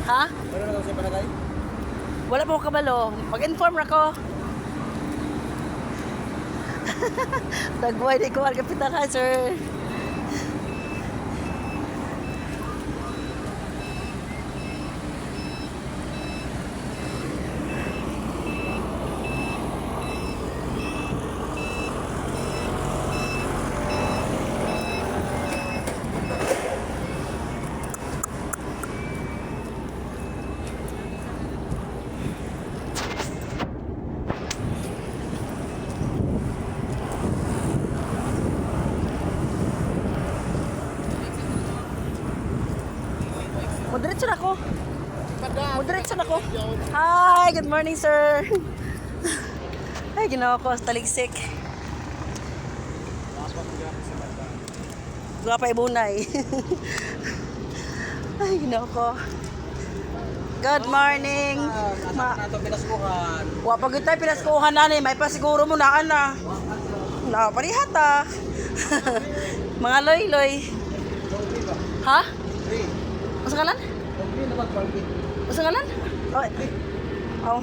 Ha? Pero na sa palagay? Wala po kabalo. Mag-inform ra ko. Tagway di ko ang kapitan ha, sir. Moderate na ako. Moderate na ako. Hi, good morning, sir. Ay, ginawa ko sa taligsik. Gwa pa ibunay. Ay, ginawa ko. Good morning. Nato pinaskuhan. Wa pag tayo pinaskuhan na ni, may pasiguro mo na ana. Na parihata. Mga loy-loy. Ha? Masa ngalan? Masa ngalan? Oh.